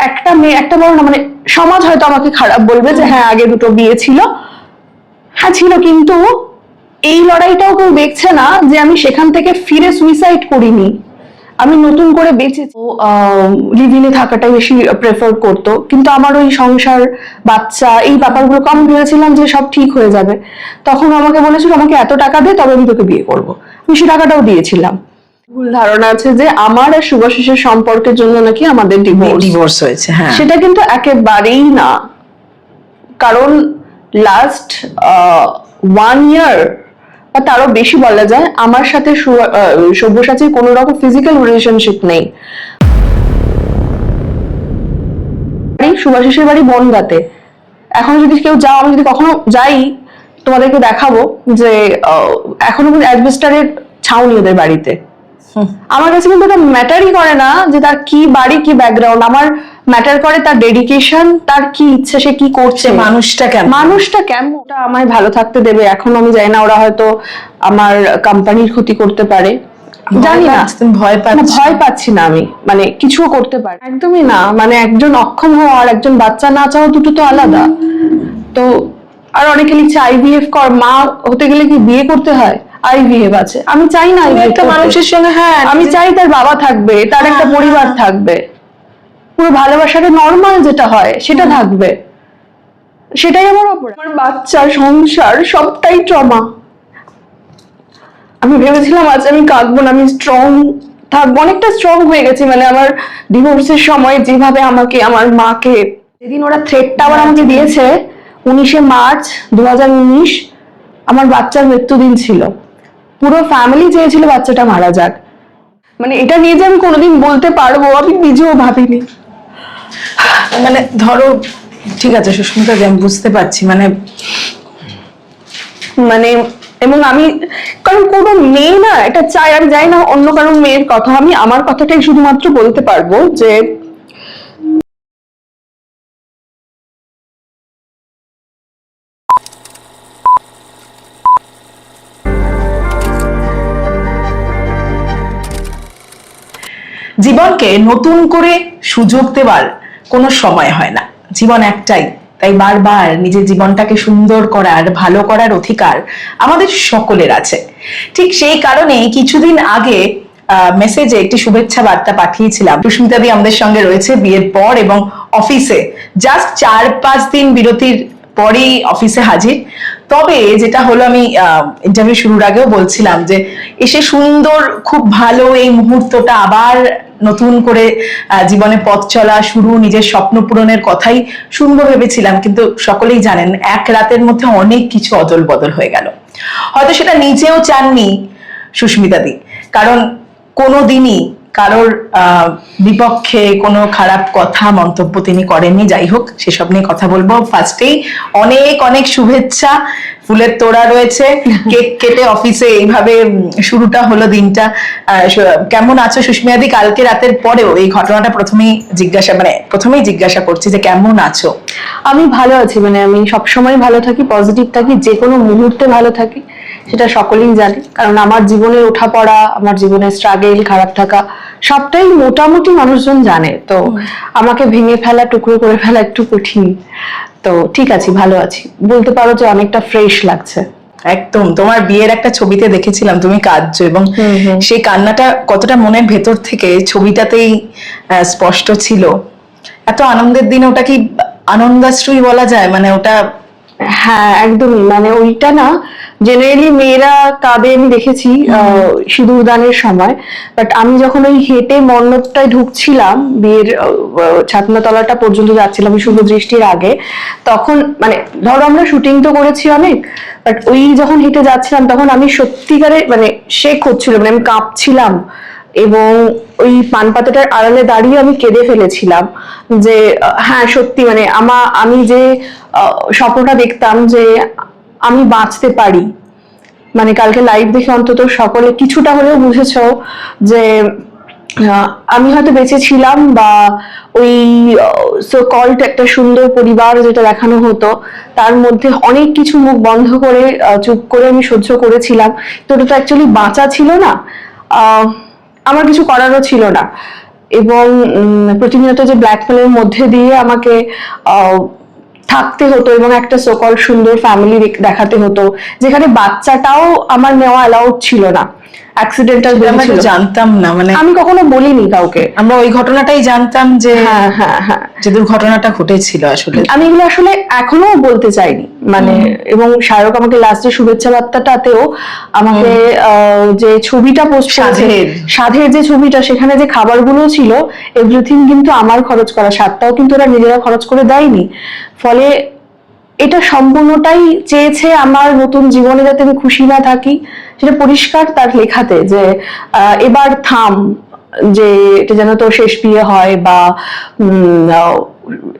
একটা মেয়ে, একটা বড় না, মানে সমাজ হয়তো আমাকে খারাপ বলবে যে হ্যাঁ আগে দুটো বিয়ে ছিল, হ্যাঁ ছিল, কিন্তু এই লড়াইটাও কেউ দেখছে না যে আমি সেখান থেকে ফিরে সুইসাইড করিনি, আমি নতুন করে বেঁচে লিভিনে থাকাটাই বেশি প্রেফার করতো। কিন্তু আমার ওই সংসার, বাচ্চা, এই ব্যাপারগুলো আমি ভেবেছিলাম যে সব ঠিক হয়ে যাবে। তখন আমাকে বলেছিল আমাকে এত টাকা দে তবে আমি তোকে বিয়ে করবো, আমি সে টাকাটাও দিয়েছিলাম। ভুল ধারণা আছে যে আমার আর শুভাশিসের সম্পর্কের জন্য নাকি আমাদের ডিভোর্স হয়েছে। হ্যাঁ, সেটা কিন্তু একেবারেই না। কারণ লাস্ট 1 ইয়ার বা তারও বেশি বলা যায় আমার সাথে সব্যসাচীর কোনো রকম ফিজিক্যাল রিলেশনশিপ নেই। শুভাশিসের বাড়ি বনগাঁতে। এখন যদি কেউ যাও, আমি যদি কখনো যাই তোমাদেরকে দেখাবো যে এখনো কিন্তু অ্যাসবেস্টারের ছাউনি ওদের বাড়িতে। আমার কাছে কিন্তু এটা ম্যাটারই করে না যে তার কি বাড়ি কি ব্যাকগ্রাউন্ড, আমার ম্যাটার করে তার ডেডিকেশন, তার কি ইচ্ছে, সে কি করছে, মানুষটা কেমন আমায় ভালো থাকতে দেবে। এখন আমি জানি না, ওরা হয়তো আমার কোম্পানির ক্ষতি করতে পারে, জানি না, ভয় পাচ্ছি না আমি, মানে কিছুও করতে পারে একদমই না। মানে একজন অক্ষম হওয়া আর একজন বাচ্চা না চাওয়া দুটো তো আলাদা। তো আর অনেকে লিখছে আইভিএফ কর, মা হতে গেলে কি বিয়ে করতে হয়? আইভিএফ আছে, আমি চাই না একটা মানুষের সঙ্গে, হ্যাঁ আমি চাই তার বাবা থাকবে, তার একটা পরিবার থাকবে, পুরো ভালোবাসাটা নর্মাল যেটা হয় সেটা থাকবে, সেটাই আমার অপরাধ। আমার বাচ্চা, সংসার সবটাই ট্রমা। আমি ভেবেছিলাম আজ আমি কাঁদবো না, আমি স্ট্রং থাকবো, অনেকটা স্ট্রং হয়ে গেছি। মানে আমার ডিভোর্সের সময় যেভাবে আমাকে, আমার মাকে, যেদিন ওরা থ্রেটটা আবার আমাকে দিয়েছে 19শে মার্চ 2019, আমার বাচ্চার মৃত্যুদিন ছিল। পুরো ফ্যামিলি চেয়েছিল বাচ্চাটা মারা যাক। মানে এটা নিয়ে যে আমি কোনোদিন বলতে পারবো আমি নিজেও ভাবিনি। মানে ধরো, ঠিক আছে সুস্মিতা, আমি বুঝতে পারছি, মানে এবং আমি, কারণ কোনো মেয়ে না এটা চাই, আমি জানি না অন্য কারো মেয়ের কথা, আমি আমার কথাটাই শুধুমাত্র বলতে পারবো যে জীবনকে নতুন করে সুযোগ দেওয়ার কোনো সময় হয় না, জীবন একটাই। তাই বারবার নিজের জীবনটাকে সুন্দর করার, ভালো করার অধিকার আমাদের সকলের আছে। ঠিক সেই কারণেই কিছুদিন আগে মেসেজে একটি শুভেচ্ছা বার্তা পাঠিয়েছিলাম। সুস্মিতা দি আমাদের সঙ্গে রয়েছে বিয়ের পর, এবং অফিসে জাস্ট 4-5 দিন বিরতির পরেই অফিসে হাজির। তবে যেটা হলো, আমি ইন্টারভিউ শুরুর আগেও বলছিলাম যে এসে সুন্দর, খুব ভালো এই মুহূর্তটা, আবার নতুন করে জীবনে পথ চলা শুরু, নিজের স্বপ্ন পূরণের কথাই শুনবো ভেবেছিলাম, কিন্তু সকলেই জানেন এক রাতের মধ্যে অনেক কিছু অদল বদল হয়ে গেল। হয়তো সেটা নিজেও চাননি সুস্মিতা দি, কারণ কোনোদিনই কারোর বিপক্ষে কোনো খারাপ কথা, মন্তব্য তিনি করেননি। যাই হোক, সেসব নিয়ে কথা বলবো। ফার্স্টেই অনেক অনেক শুভেচ্ছা, ফুলের তোড়া রয়েছে, কেক কেটে অফিসে এইভাবে শুরুটা হলো দিনটা। কেমন আছো সুস্মিতা দি? কালকে রাতের পরেও এই ঘটনাটা প্রথমেই জিজ্ঞাসা করছি যে কেমন আছো? আমি ভালো আছি, মানে আমি সবসময় ভালো থাকি, পজিটিভ থাকি, যে কোনো মুহূর্তে ভালো থাকি, সেটা সকলেই জানে। কারণ আমার জীবনের ওঠা পড়া, আমার জীবনের স্ট্রাগল, খারাপ থাকা সবটাই মোটামুটি মানুষজন জানে। তো আমাকে ভেঙে ফেলা, টুকরো করে ফেলা একটু কঠিন। তো ঠিক আছি, ভালো আছি, বলতে পারো যে অনেকটা ফ্রেশ লাগছে। একদম, তোমার বিয়ের একটা ছবিতে দেখেছিলাম তুমি কাঁদছো, এবং সেই কান্নাটা কতটা মনের ভেতর থেকে ছবিটাতেই স্পষ্ট ছিল। এত আনন্দের দিনে ওটা কি আনন্দাশ্রুই বলা যায়? মানে ওটা, হ্যাঁ একদমই, মানে ওইটা না, জেনারেলি মেয়েরা কাঁদে আমি দেখেছি সিঁদুর দানের সময়, বাট আমি যখন ওই হেঁটে মণ্ডপটায় ঢুকছিলাম, বিয়ের ছাতনাতলাটা পর্যন্ত যাচ্ছিলাম শুভ দৃষ্টির আগে, তখন মানে ধরো আমরা শুটিং তো করেছি অনেক, বাট ওই যখন হেঁটে যাচ্ছিলাম তখন আমি সত্যিকারে মানে শেক হচ্ছিল, মানে আমি কাঁপছিলাম, এবং ওই পান পাতাটার আড়ালে দাঁড়িয়ে আমি কেঁদে ফেলেছিলাম যে হ্যাঁ সত্যি, মানে আমি যে স্বপ্নটা দেখতাম যে আমি বাঁচতে পারি, মানে কালকে লাইভ দেখে অন্তত সকলে কিছুটা হলেও বুঝেছো যে আমি হয়তো বেঁচে ছিলাম, বা ওই সো কল্ড একটা সুন্দর পরিবার যেটা দেখানো হতো তার মধ্যে অনেক কিছু মুখ বন্ধ করে চুপ করে আমি সহ্য করেছিলাম। তো ওটা তো অ্যাকচুয়ালি বাঁচা ছিল না, আমার কিছু করারও ছিল না। এবং প্রতিনিয়ত যে ব্ল্যাকমেলের মধ্যে দিয়ে আমাকে থাকতে হতো এবং একটা সোকল সুন্দর ফ্যামিলি দেখাতে হতো, যেখানে বাচ্চাটাও আমার নেওয়া অ্যালাউড ছিল না। অ্যাক্সিডেন্টাল আমরা জানতাম না, মানে আমি কখনো বলিনি কাউকে, আমরা ওই ঘটনাটাই জানতাম যে হ্যাঁ হ্যাঁ হ্যাঁ যে দুর্ঘটনাটা ঘটেছিল। আসলে আমি এগুলো আসলে এখনো বলতে চাইনি, মানে এবং শাহরুখ আমাকে লাস্টে শুভেচ্ছা বার্তাটাতেও আমাকে যে ছবিটা পোস্ট করেছে, সাধের যে ছবিটা, সেখানে যে খাবারগুলো ছিল এভরিথিং কিন্তু আমার খরচ করা, স্বাদটাও কিন্তু ওরা নিজেরা খরচ করে দেয়নি। ফলে এটা সম্পূর্ণটাই চেয়েছে আমার নতুন জীবনে যাতে আমি খুশি না থাকি, সেটা পরিষ্কার তার লেখাতে, যে এবার থাম, যে এটা যেন তোর শেষ বিয়ে হয়, বা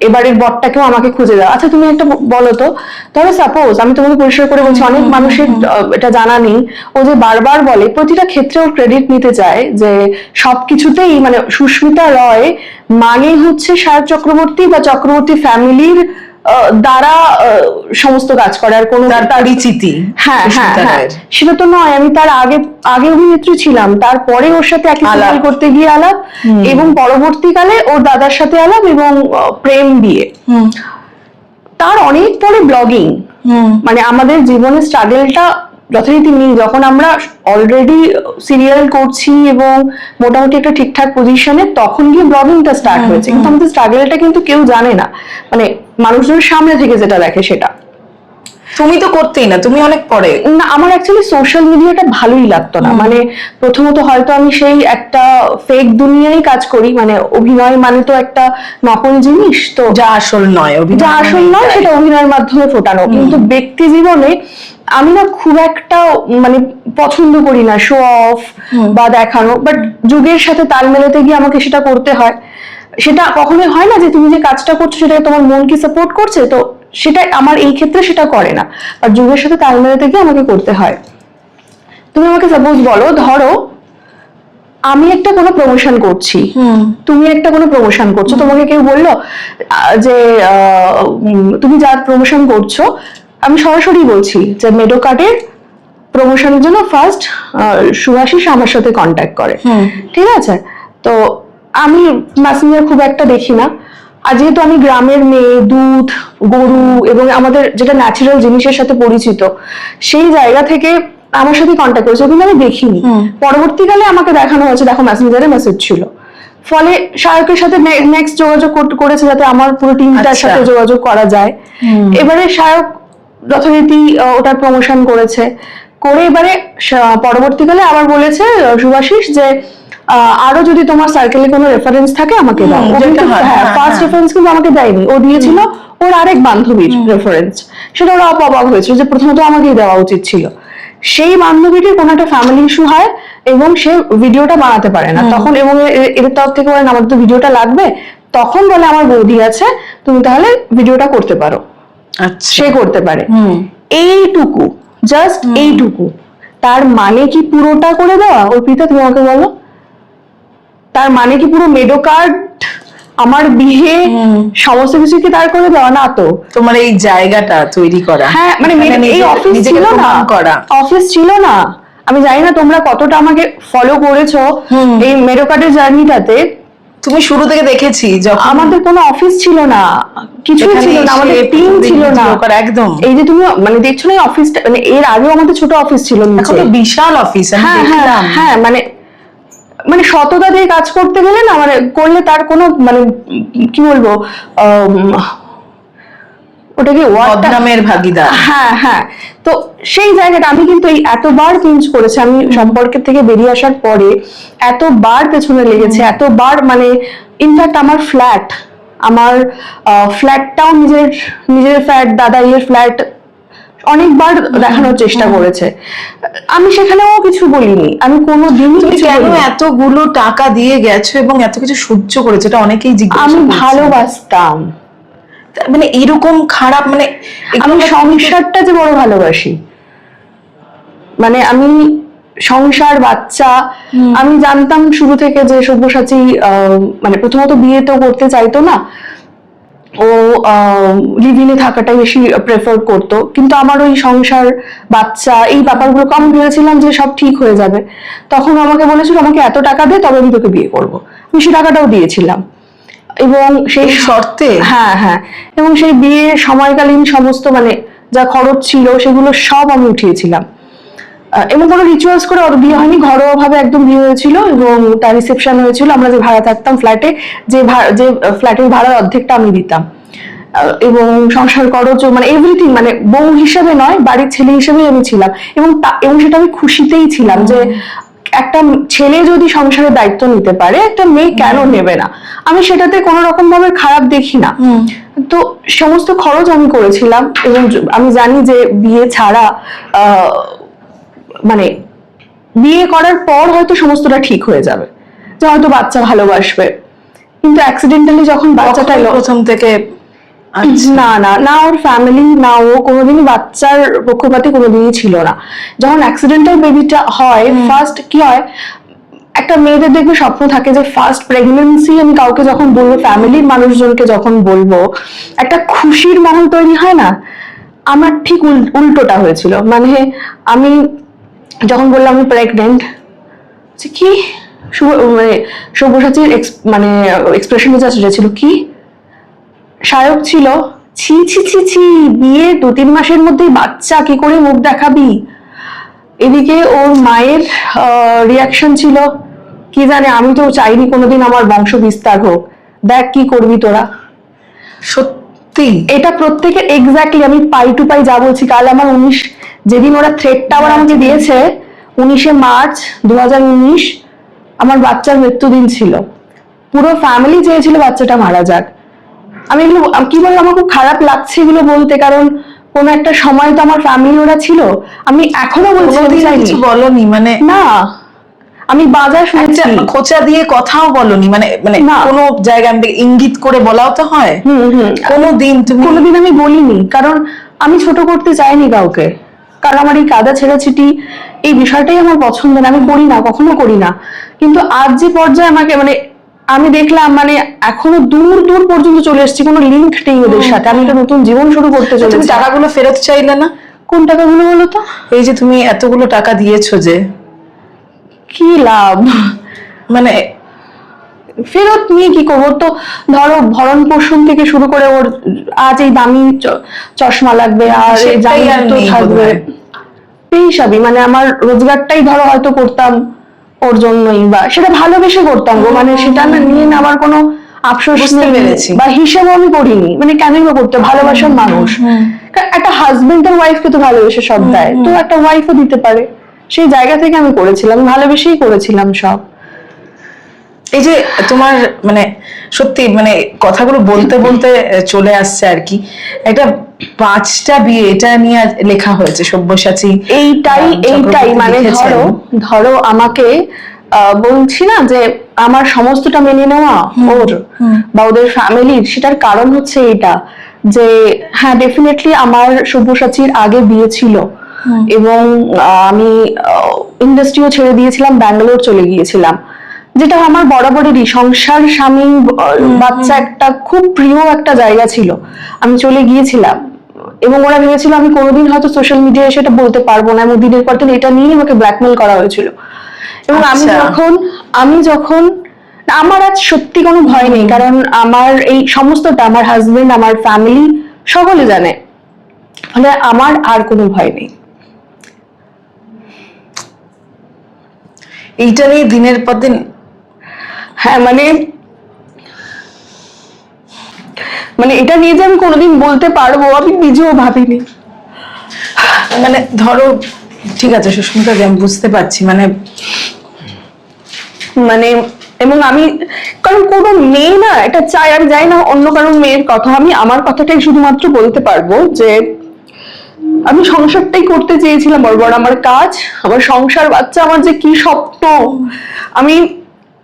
এবারের বরটাকেও আমাকে খুঁজে দাও। আচ্ছা তুমি একটা বলো তো, ধরো সাপোজ আমি তোমাকে পরিষ্কার করে বলছি, অনেক মানুষের এটা জানা নেই, ও যে বারবার বলে প্রতিটা ক্ষেত্রে ওর ক্রেডিট নিতে চায় যে সবকিছুতেই, মানে সুস্মিতা রয় মানে হচ্ছে শায়দ চক্রবর্তী বা চক্রবর্তী ফ্যামিলির দ্বারা সমস্ত কাজ করার কোনো পরিচিতি। হ্যাঁ হ্যাঁ হ্যাঁ, সেটা তো নয়। আমি তার আগে অভিনেত্রী ছিলাম, তারপরে ওর সাথে একই সিরিয়াল করতে গিয়ে আলাপ, এবং পরবর্তীকালে ওর দাদার সাথে আলাপ এবং প্রেম বিয়ে। তার অনেক পরে ব্লগিং, মানে আমাদের জীবনের স্ট্রাগলটা যথারীতি নেই, যখন আমরা অলরেডি সিরিয়াল করছি এবং মোটামুটি একটা ঠিকঠাক পজিশনে, তখন গিয়ে ব্লগিংটা স্টার্ট হয়েছে। কিন্তু আমাদের স্ট্রাগলটা কিন্তু কেউ জানে না, মানে মানুষজনের সামনে থেকে যেটা দেখে সেটা। তুমি তো করতেই না, তুমি অনেক পরে। না, আমার অ্যাকচুয়ালি সোশ্যাল মিডিয়াটা ভালোই লাগতো না। মানে প্রথমত হয়তো আমি সেই একটা ফেক দুনিয়ায় কাজ করি, মানে অভিনয় মানে তো একটা নকল জিনিস, তো যা আসল নয়, যা আসল নয় সেটা অভিনয়ের মাধ্যমে ফোটানো। কিন্তু ব্যক্তি জীবনে আমি না খুব একটা মানে পছন্দ করি না শো অফ বা দেখানো, বাট যুগের সাথে তাল মেলাতে গিয়ে আমাকে সেটা করতে হয়। সেটা কখনোই হয় না যে তুমি যে কাজটা করছো সেটা তোমার মন কি সাপোর্ট করছে, তো সেটা আমার এই ক্ষেত্রে সেটা করে না, আর যুগের সাথে তাল মেলাতে গিয়ে আমাকে করতে হয়। তুমি আমাকে সাপোজ বলো, ধরো আমি একটা কোনো প্রমোশন করছি, তুমি একটা কোনো প্রমোশন করছো, তোমাকে কেউ বললো যে তুমি যার প্রমোশন করছো, আমি সরাসরি বলছি যে মেডোকার্ডের প্রমোশনের জন্য ফার্স্ট সুভাষিস আমার সাথে কন্ট্যাক্ট করে, ঠিক আছে? তো আমি মেসেঞ্জার খুব একটা দেখি না, আর যেহেতু আমি গ্রামের মেয়ে, দুধ, গরু এবং আমাদের যেটা ন্যাচারাল জিনিসের সাথে পরিচিত, সেই জায়গা থেকে আমার সাথে কন্ট্যাক্ট করেছে, কিন্তু আমি দেখিনি। পরবর্তীকালে আমাকে দেখানো হয়েছে, দেখো মেসেঞ্জারে মেসেজ ছিল। ফলে শায়কের সাথে নেক্সট যোগাযোগ করেছে যাতে আমার পুরো টিমটার সাথে যোগাযোগ করা যায়। এবারে শায়ক যথারীতি ওটার প্রমোশন করেছে, করে এবারে পরবর্তীকালে আবার বলেছে সুভাষিস যে আরো যদি তোমার সার্কেলে কোনো রেফারেন্স থাকে আমাকে দাও। ফার্স্ট রেফারেন্স কিন্তু আমাকে দেয়নি, ও দিয়েছিল ওর আরেক বান্ধবীর রেফারেন্স। সেটা ওরা অবাক হয়েছিল যে প্রথমত আমাকেই দেওয়া উচিত ছিল। সেই বান্ধবীটির কোনো একটা ফ্যামিলি ইস্যু হয় এবং সে ভিডিওটা বানাতে পারে না, তখন এবং এদের তরফ থেকে বলেন আমার তো ভিডিওটা লাগবে, তখন বলে আমার বৌদি আছে, তুমি তাহলে ভিডিওটা করতে পারো। সে করতে পারে এইটুকু, জাস্ট এইটুকু। তার মানে কি পুরোটা করে দেওয়া? অর্পিতা তুমি আমাকে বলো, তার মানে কি পুরো মেডোকার্ড, আমার বিয়ে, সমস্ত কিছু কি তার করে দেওয়া? না তো। তোমার এই জায়গাটা তৈরি করা, হ্যাঁ মানে এই অফিস ছিল না, অফিস ছিল না। আমি জানি না তোমরা কতটা আমাকে ফলো করেছো এই মেডোকার্ডের জার্নিটাতে। তুমি শুরু থেকে দেখেছি, যখন আমাদের কোনো অফিস ছিল না, কিছু ছিল না, আমাদের টিম ছিল না একদম। এই যে তুমি মানে দেখছো না অফিসটা, মানে এর আগেও আমাদের ছোট অফিস ছিল, এখন তো বিশাল অফিস। হ্যাঁ হ্যাঁ হ্যাঁ, মানে সততা দিয়ে কাজ করতে গেলে না, মানে করলে তার কোনো মানে কি বলবো, ওটা কি বদনামের ভাগিদার। হ্যাঁ হ্যাঁ, তো সেই জায়গাটা আমি কিন্তু এই এতবার চেঞ্জ করেছি। আমি সম্পর্কের থেকে বেরিয়ে আসার পরে এতবার পেছনে লেগেছে, এতবার, মানে ইনফ্যাক্ট আমার ফ্ল্যাটটাও নিজের ফ্ল্যাট, দাদা ইয়ের ফ্ল্যাট অনেকবার দেখানোর চেষ্টা করেছে। আমি সেখানেও কিছু বলিনি, আমি কোনোদিনই কেন এতগুলো টাকা দিয়ে গেছো এবং এত কিছু সহ্য করেছো, এটা অনেকেই জিজ্ঞাসা। আমি ভালোবাসতাম, মানে এরকম খারাপ, মানে আমি সংসারটা যে বড় ভালোবাসি, মানে আমি সংসার, বাচ্চা। আমি জানতাম শুরু থেকে যে সব্যসাচী মানে প্রথমত বিয়ে তো করতে চাইতো না, ও লিভিনে থাকাটাই বেশি প্রেফার করতো। কিন্তু আমার ওই সংসার, বাচ্চা, এই ব্যাপারগুলো আমি ভেবেছিলাম যে সব ঠিক হয়ে যাবে। তখন আমাকে বলেছিল আমাকে এত টাকা দে তবে আমি তোকে বিয়ে করবো। বেশি টাকাটাও দিয়েছিলাম। এবং সেই শর্তে? হ্যাঁ হ্যাঁ, এবং সেই বিয়ে সময়কালীন সমস্ত মানে যা খরচ ছিল সেগুলো সব আমি উঠিয়েছিলাম। এবং কোনো রিচুয়ালস করে ওর বিয়ে হয়নি, ঘরোয়া ভাবে একদম বিয়ে হয়েছিল। এবং তার রিসেপশন হয়েছিল, আমরা যে ভাড়া থাকতাম ফ্ল্যাটে, যে ফ্ল্যাটের ভাড়ার অর্ধেকটা আমি দিতাম। এবং সংসার খরচ মানে এভরিথিং, মানে বউ হিসেবে নয়, বাড়ির ছেলে হিসেবেই আমি ছিলাম। এবং সেটা আমি খুশিতেই ছিলাম যে একটা ছেলে যদি সংসারের দায়িত্ব নিতে পারে, একটা মেয়ে কেন নেবে না। আমি সেটাতে কোনো রকম ভাবে খারাপ দেখি না। তো সমস্ত খরচ আমি করেছিলাম। এবং আমি জানি যে বিয়ে ছাড়া মানে বিয়ে করার পর হয়তো সমস্তটা ঠিক হয়ে যাবে, যে হয়তো বাচ্চা ভালোবাসবে, কিন্তু অ্যাক্সিডেন্টালি যখন বাচ্চাটা প্রথম থেকে না না না, ওর ফ্যামিলি না, ও কোনোদিনই বাচ্চার পক্ষপাতী কোনোদিনই ছিল না। যখন অ্যাক্সিডেন্টাল বেবিটা হয়, ফার্স্ট কি হয়, একটা মেয়েদের দেখবে স্বপ্ন থাকে যে ফার্স্ট প্রেগনেন্সি আমি কাউকে যখন বলবো, ফ্যামিলির মানুষজনকে যখন বলবো, একটা খুশির মহল তৈরি হয় না। আমার ঠিক উল্টোটা হয়েছিল। মানে আমি যখন বললাম আমি প্রেগনেন্ট, কি মানে সব্যসাচীর মানে এক্সপ্রেশন যা ছিল, কি শায়ক ছিল, ছি ছি ছি ছি, বিয়ে 2-3 মাসের মধ্যেই বাচ্চা, কি করে মুখ দেখাবি। এদিকে ওর মায়ের রিয়াকশন ছিল, কি জানে, আমি তো চাইনি কোনোদিন আমার বংশ বিস্তার হোক, দেখ কি করবি তোরা। সত্যি এটা প্রত্যেকের এক্স্যাক্টলি, আমি পাই টু পাই যা বলছি। কাল আমার 19, যেদিন ওরা থ্রেটটা আবার আমাকে দিয়েছে, 19শে মার্চ 2019 আমার বাচ্চার মৃত্যুদিন ছিল। পুরো ফ্যামিলি চেয়েছিল বাচ্চাটা মারা যাক। আমি এগুলো কি বলবো, আমার খুব খারাপ লাগছে এগুলো বলতে, কারণ কোন একটা সময় তো আমার ফ্যামিলি ওরা ছিল। আমি এখনো বলছি কিছু বলনি, মানে না, আমি বাজার শুনছি, খোঁচা দিয়ে কথাও বলনি, মানে মানে কোনো জায়গায় ইঙ্গিত করে বলাও তো হয়। কোনোদিন আমি বলিনি, কারণ আমি ছোট করতে চাইনি কাউকে। কারণ আমার এই কাদা ছেঁড়াছিটি এই বিষয়টাই আমার পছন্দ না, আমি করি না, কখনো করি না। কিন্তু আজ যে পর্যায়ে আমাকে মানে আমি দেখলাম, মানে এখনো দূর দূর পর্যন্ত চলে এসেছি, কোনো লিঙ্ক নেই ওদের সাথে। আমি একটা নতুন জীবন শুরু করতে চলেছি। টাকাগুলো ফেরত চাইলে না? কোন টাকাগুলো বলো তো? এই যে তুমি এতগুলো টাকা দিয়েছো, যে কি লাভ, মানে ফেরত নিয়ে কি করবো? তো ধরো ভরণ পোষণ থেকে শুরু করে ওর আজ এই দামি চশমা লাগবে, আর এই জামা তো থাকবে, এই সবই। মানে আমার রোজগারটাই ধরো হয়তো করতাম ওর জন্যই, বা সেটা ভালোবেসে করতাম গো, মানে সেটা না নিয়ে নেওয়ার কোনো আফসোস নেই বা হিসেবও আমি করিনি। মানে কেনই বা করতে, ভালোবাসার মানুষ, একটা হাজবেন্ড আর ওয়াইফকে তো ভালোবেসে সব দেয়, তো একটা ওয়াইফও দিতে পারে। সেই জায়গা থেকে আমি করেছিলাম, ভালোবেসেই করেছিলাম সব। এই যে তোমার মানে সত্যি মানে কথাগুলো বলতে বলতে চলে আসছে আর কি, একটা 5টা বিয়ে এটা নিয়ে লেখা হয়েছে সব্যসাচী। এইটাই মানে ধরো আমাকে বলছি না যে আমার সমস্তটা মেনে নেওয়া ওর বা ওদের ফ্যামিলির, সেটার কারণ হচ্ছে এটা যে হ্যাঁ ডেফিনেটলি আমার সব্যসাচীর আগে বিয়ে ছিল, এবং আমি ইন্ডাস্ট্রিও ছেড়ে দিয়েছিলাম, ব্যাঙ্গালোর চলে গিয়েছিলাম, যেটা আমার বরাবরেরই সংসার, স্বামী, বাচ্চা একটা খুব প্রিয় একটা জায়গা ছিল। আমি চলে গিয়েছিলাম, এবং ওরা ভেবেছিল আমি কোনোদিন হয়তো সোশ্যাল মিডিয়ায় সেটা বলতে পারবো না, এবং দিনের পর দিন এটা নিয়ে আমাকে ব্ল্যাকমেল করা হয়েছিল। এবং আমি যখন আমার আজ সত্যি কোনো ভয় নেই, কারণ আমার এই সমস্তটা আমার হাজবেন্ড, আমার ফ্যামিলি সকলে জানে, ফলে আমার আর কোনো ভয় নেই। এইটা নিয়ে দিনের পর দিন, হ্যাঁ মানে এটা নিয়ে যে আমি কোনোদিন বলতে পারবো আমি নিজেও ভাবিনি। মানে ধরো ঠিক আছে সুস্মিতা, আমি বুঝতে পারছি, মানে এবং আমি, কারণ কোনো মেয়ে না এটা চাই, আমি যাই না অন্য কারো মেয়ের কথা, আমি আমার কথাটাই শুধুমাত্র বলতে পারবো যে আমি সংসারটাই করতে চেয়েছিলাম, বড় আমার কাজ, আমার সংসার, বাচ্চা, আমার যে কি স্বপ্ন।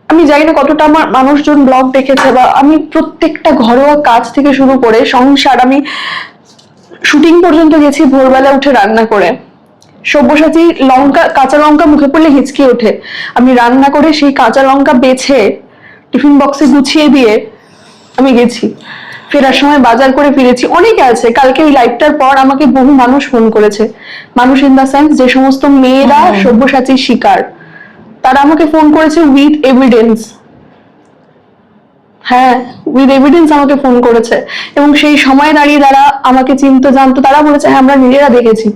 আমি জানি না কতটা আমার মানুষজন ব্লগ দেখেছে, বা আমি প্রত্যেকটা ঘরোয়া কাজ থেকে শুরু করে সংসার, আমি শুটিং পর্যন্ত গেছি ভোরবেলা উঠে রান্না করে। সব্যসাচী কাঁচা লঙ্কা মুখে পড়লে হিচকি ওঠে, আমি রান্না করে সেই কাঁচা লঙ্কা বেছে টিফিন বক্সে গুছিয়ে দিয়ে আমি গেছি। ফেরার সময় বাজার করে ফিরেছি। অনেকে আছে, কালকে ওই লাইভটার পর আমাকে বহু মানুষ ফোন করেছে, মানুষ ইন দা সেন্স যে সমস্ত মেয়েরা সব্যসাচীর শিকার, তারা আমাকে ফোন করেছে উইথ এভিডেন্স হ্যাঁ, উইথ এভিডেন্স আমাকে ফোন করেছে, এবং সেই সময় দাঁড়িয়ে যারা আমাকে চিনতো জানতো তারা বলেছে হ্যাঁ আমরা নিজেরা দেখেছি।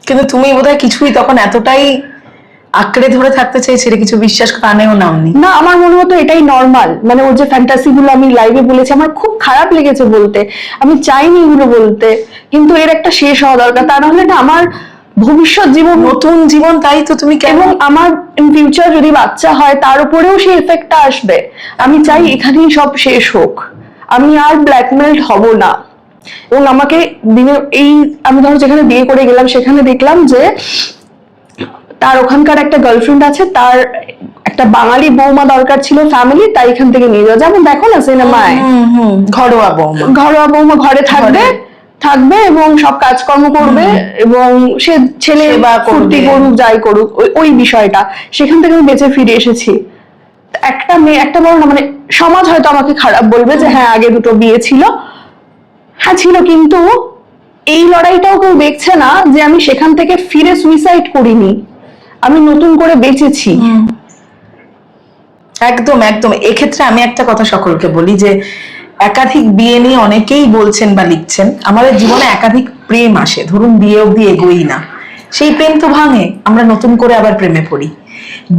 কিন্তু তুমি বোধহয় কিছুই তখন এতটাই আঁকড়ে ধরে থাকতে চেয়েছিলে, কিছু বিশ্বাস কানেও নাওনি। না, আমার মনে হতো এটাই নর্মাল, মানে ওর যে ফ্যান্টাসি গুলো আমি লাইভে বলেছি আমার খুব খারাপ লেগেছে বলতে, আমি চাইনি এগুলো বলতে, কিন্তু এর একটা শেষ হওয়া দরকার, তা নাহলে না আমার ভবিষ্যৎ জীবন, নতুন জীবন, তাই তো তুমি কেন? এবং আমার ইন ফিউচার যদি বাচ্চা হয় তার উপরেও সেই এফেক্টটা আসবে। আমি চাই এখানেই সব শেষ হোক, আমি আর ব্ল্যাকমেলড হব না। এবং আমাকে দিনে আমি ধরো যেখানে বিয়ে করে গেলাম সেখানে দেখলাম যে তার ওখানকার একটা গার্লফ্রেন্ড আছে, তার একটা বাঙালি বৌমা দরকার ছিল ফ্যামিলি, তাই এখান থেকে নিয়ে যাওয়া, যেমন দেখো না সিনেমায় ঘরোয়া বৌমা, ঘরোয়া বৌমা ঘরে থাকবে এবং সব কাজকর্ম করবে, এবং সে ছেলে সেবা ফুর্তি করবে। করুক যাই করুক, ওই বিষয়টা, সেখান থেকে আমি বেঁচে ফিরে এসেছি। একটা মেয়ে, একটা বড় না, মানে সমাজ হয়তো আমাকে খারাপ বলবে যে হ্যাঁ আগে দুটো বিয়ে ছিল, হ্যাঁ ছিল, কিন্তু এই লড়াইটাও কেউ দেখছে না যে আমি সেখান থেকে ফিরে সুইসাইড করিনি, আমি নতুন করে বেঁচেছি। একদম একদম। এক্ষেত্রে আমি একটা কথা সকলকে বলি যে একাধিক বিয়ে নিয়ে অনেকেই বলছেন বা লিখছেন, আমাদের জীবনে একাধিক প্রেম আসে, ধরুন বিয়ে অব্দি এগোই না, সেই প্রেম তো ভাঙে, আমরা নতুন করে আবার প্রেমে পড়ি।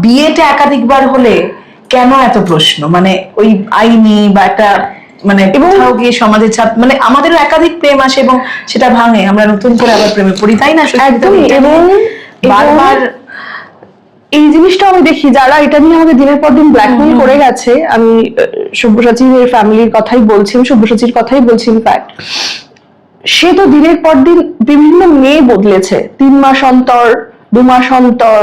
বিয়েটা একাধিকবার হলে কেন এত প্রশ্ন, মানে ওই আইনি বা একটা মানে কোথাও গিয়ে সমাজের চাপ, মানে আমাদেরও একাধিক প্রেম আসে এবং সেটা ভাঙে, আমরা নতুন করে আবার প্রেমে পড়ি, তাই না? একদমই। এবং বারবার এই জিনিসটা আমি দেখি যারা এটা নিয়ে আমাকে দিনের পর দিন ব্ল্যাকমেল করে গেছে, আমি সব্যসাচীর ফ্যামিলির কথাই বলছি, সব্যসাচীর কথাই বলছি, ইনফ্যাক্ট সে তো দিনের পর দিন বিভিন্ন মেয়ে বদলেছে, 3 মাস অন্তর, 2 মাস অন্তর,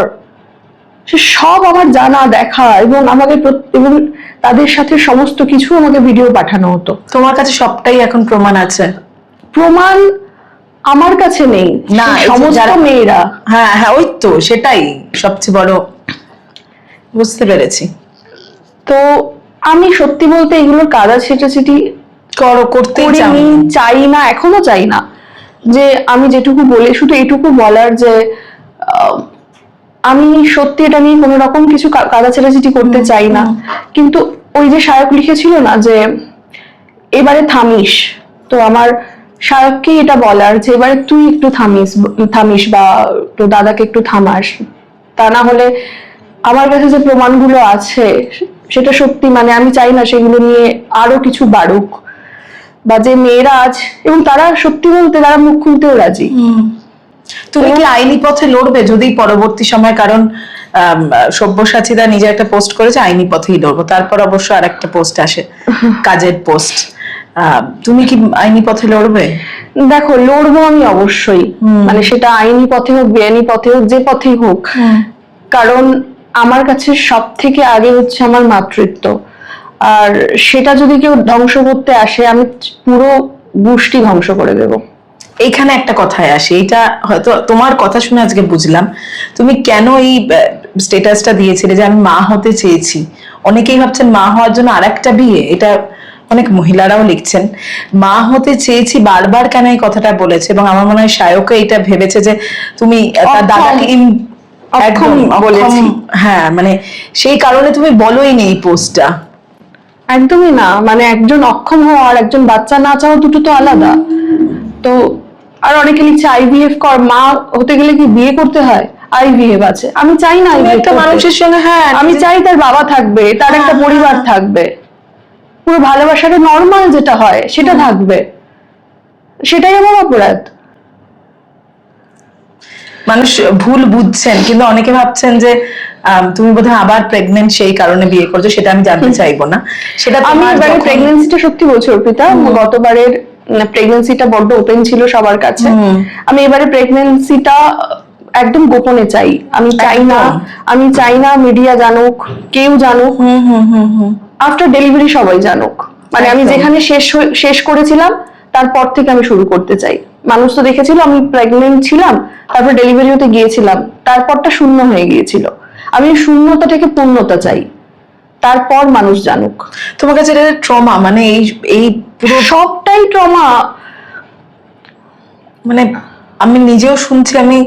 সে সব আমার জানা দেখা, এবং আমাকে এবং তাদের সাথে সমস্ত কিছু আমাকে ভিডিও পাঠানো হতো। তোমার কাছে সবটাই এখন প্রমাণ আছে? প্রমাণ আমার কাছে নেই, না, সমস্ত মেয়েরা। হ্যাঁ হ্যাঁ, ওই তো, সেটাই সবচেয়ে বড়, বুঝতে পেরেছি। তো আমি সত্যি বলতে এগুলোর কাদা ছেটাছেটি করতে চাই না, এখনো চাই না। যে আমি যেটুকু বলে, শুধু এটুকু বলার যে আমি সত্যি এটা নিয়ে কোনো রকম কিছু কাদা ছেটাছেটি করতে চাই না, কিন্তু ওই যে সায়ক লিখেছিল না যে এবারে থামিস, তো আমার সায়ককে এটা বলার যে এবারে তুই একটু থামিস বা তো দাদাকে একটু থামাস, তা না হলে আমার কাছে যে প্রমাণগুলো আছে সেটা সত্যি, মানে আমি চাই না সেগুলো নিয়ে আরো কিছু বাড়ুক, বা যে মেয়েরা আজ, এবং তারা সত্যি বলতে তারা মুখ খুলতেও রাজি। তুমি কি আইনি পথে লড়বে যদি পরবর্তী সময়, কারণ সব্যসাচীদা নিজে একটা পোস্ট করেছে আইনি পথেই লড়বো, তারপর অবশ্য আর একটা পোস্ট আসে, কাজের পোস্ট, তুমি কি আইনি পথে লড়বে? দেখো, লড়বো আমি অবশ্যই, মানে সেটা আইনি পথে হোক, বেআইনি পথে হোক, যে পথেই হোক, কারণ আমার কাছে সব থেকে আগে হচ্ছে আমার মাতৃত্ব, আর সেটা যদি কেউ ধ্বংস করতে আসে আমি পুরো গোষ্ঠী ধ্বংস করে দেব। এইখানে একটা কথায় আসে, এটা হয়তো তোমার কথা শুনে আজকে বুঝলাম তুমি কেন এই স্ট্যাটাসটা দিয়েছিলে যে আমি মা হতে চেয়েছি। অনেকেই ভাবছেন মা হওয়ার জন্য আরেকটা বিয়ে, এটা অনেক মহিলারাও লিখছেন। মা হতে চেয়েছি বারবার কেন এই কথাটা বলেছে, এবং আমার মনে হয় সায়কও এটা ভেবেছে যে তুমি তার দাদাকে একদম বলেছি, হ্যাঁ, মানে সেই কারণে তুমি বলোই নেই পোস্টটা। একদমই না, মানে একজন অক্ষম হওয়া আর একজন বাচ্চা না চাওয়া দুটো তো আলাদা। তো আর অনেকে লিখছে আইভিএফ কর, মা হতে গেলে কি বিয়ে করতে হয়? আইভিএফ আছে, আমি চাই না একটা মানুষের সঙ্গে, হ্যাঁ, আমি চাই তার বাবা থাকবে, তার একটা পরিবার থাকবে, পুরো ভালোবাসাটা নর্মাল যেটা হয় সেটা থাকবে, সেটাই আমার অপরাধ। মানুষ ভুল বুঝছেন, কিন্তু অনেকে ভাবছেন যে তুমি বোধহয় আবার প্রেগনেন্ট সেই কারণে বিয়ে করছো, সেটা আমি জানতে চাইবো না। সেটা আমি এবারে প্রেগন্যান্সিটা সত্যি বলছি অর্পিতা, গতবারের প্রেগন্যান্সিটা বড্ড ওপেন ছিল সবার কাছে, আমি এবারে প্রেগন্যান্সিটা একদম গোপনে চাই। আমি চাই না মিডিয়া জানুক, কেউ জানুক, আফটার ডেলিভারি সবাই জানুক, মানে আমি যেখানে শেষ করেছিলাম তারপর থেকে আমি শুরু করতে চাই। মানুষ তো দেখেছিল আমি প্রেগনেন্ট ছিলাম, তারপর ডেলিভারি হতে গিয়েছিলাম, তারপরটা শূন্য হয়ে গিয়েছিল, আমি শূন্যতা থেকে পূর্ণতা চাই, তারপর মানুষ জানুক। তোমার কাছে এটা ট্রমা, মানে এই পুরো সবটাই ট্রমা, মানে আমি নিজেও শুনছি, আমি